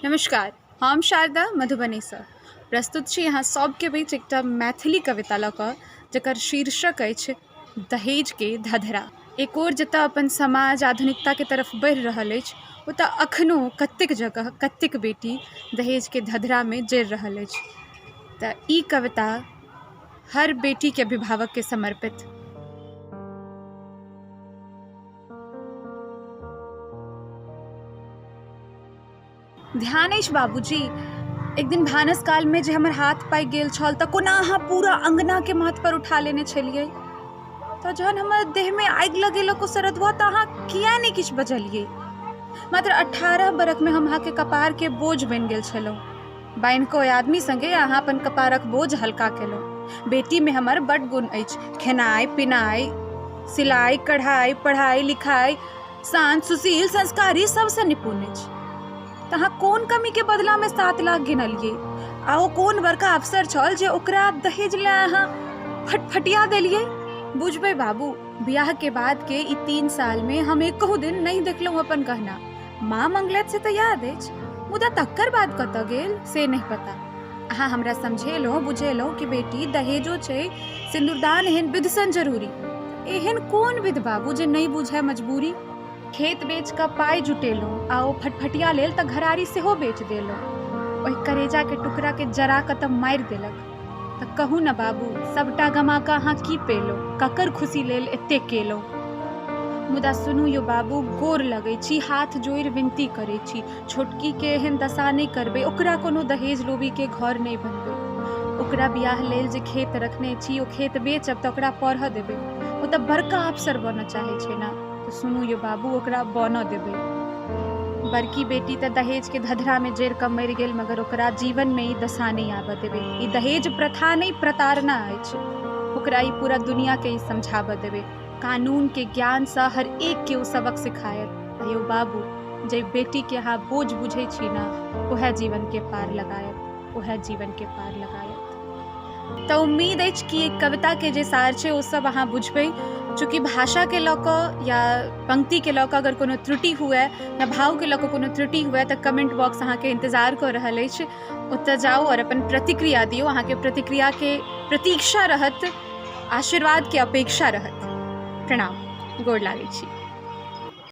नमस्कार, हम शारदा मधुबनी से प्रस्तुत छी यहाँ सबके बीच एकटा मैथिली कविता लऽ कऽ जकर शीर्षक अछि दहेज के धधरा। एक ओर जतऽ अपन समाज आधुनिकता के तरफ बढ़ि रहल अछि ओतऽ अखनो कतेक जगह कतेक बेटी दहेज के धधरा में जड़ि रहल अछि। तऽ ई कविता हर बेटी के अभिभावक के समर्पित। ध्यान अछि बाबूजी, एक दिन भानस काल में जे हमर हाथ पाकि गेल छल तऽ कोना अहाँ पूरा अंगना के माथ पर उठा लेने छलियै। तऽ जहन हमर देह में आगि लगेलक ओ सरदवा तऽ अहाँ किया नहीं किछु बजलियै। मात्र 18 बरख में हम अहाँ के कपार के बोझ बनि गेल छलहुँ। बान्हि कऽ ओहि आदमी संगे अहाँ अपन कपारक बोझ हल्का केलहुँ। बेटी में हमर बड्ड गुण अछि, खेनाइ पिनाइ, सिलाई कढ़ाई पढ़ाई लिखाई, शांत सुशील संस्कारी सबसे निपुण अछि। तहाँ कोन कमी के बदला में 7 लाख गिनलियै आ ओ कोन बड़का अफसर छल जे ओकरा दहेज ले अहाँ फटफटिया देलियै। बुझबै बाबू, बियाह के बाद के ई 3 साल में हम एको दिन नहीं देखलहुँ अपन गहना। माँ मंगलैत से तऽ याद अछि, मुदा तकर बाद कतऽ गेल से नहीं पता। अहाँ हमरा समझेलहुँ बुझेलहुँ कि बेटी दहेजो छै, सिंदूरदान एहन विध सन जरूरी। एहन कोन विध बाबू जे नहीं बुझै मजबूरी। खेत बेच कऽ पाई जुटेलहुँ आ ओ फटफटिया लेल तऽ घरारी सेहो बेच देलहुँ। ओहि करेजा के टुकड़ा के जरा कऽ तऽ मारि देलक। तऽ कहू न बाबू, सबटा गमा कऽ अहाँ की पेलहुँ, ककर खुशी लेल एतेक केलहुँ। मुदा सुनू यौ बाबू, गोर लगै छी, हाथ जोड़ि विनती करै छी, छोटकी के एहन दशा नहीं करबै, ओकरा कोनो दहेज लोभी के घर नहीं बनबै। ओकरा बियाह लेल जे खेत रखने छी ओ खेत बेचब तऽ ओकरा पढ़ऽ देबै। ओ तऽ बड़का अफसर बनऽ चाहै छै ना। तो सुनू यो बाबू, ओकरा बनऽ देबै। बड़की बेटी तऽ दहेज के धधरा में जड़ि कऽ मरि गेल, मगर ओकरा जीवन में ई दशा नहीं आबऽ देबै। ई दहेज प्रथा नहीं प्रताड़ना अछि। ओकरा ई पूरा दुनिया के ई समझाबऽ देबै। कानून के ज्ञान से हर एक के ओ सबक सिखायत। यो बाबू, जे बेटी के अहाँ बोझ बुझै छी ना, ओहे जीवन के पार लगायत, ओहे जीवन के पार लगायत। तऽ उम्मीद अछि कि कविता के जे सार छै ओ सब अहाँ बुझबै। चूँकि भाषा के लऽ कऽ या पंक्ति के लऽ कऽ अगर कोनो त्रुटि हुए या भाव के लऽ कऽ कोनो त्रुटि हुए तऽ कमेंट बॉक्स अहाँ के इंतजार कऽ रहल अछि। ओतऽ जाउ और अपन प्रतिक्रिया दियौ। अहाँ के प्रतिक्रिया के प्रतीक्षा रहत, आशीर्वाद के अपेक्षा रहत। प्रणाम, गोर लागै छी।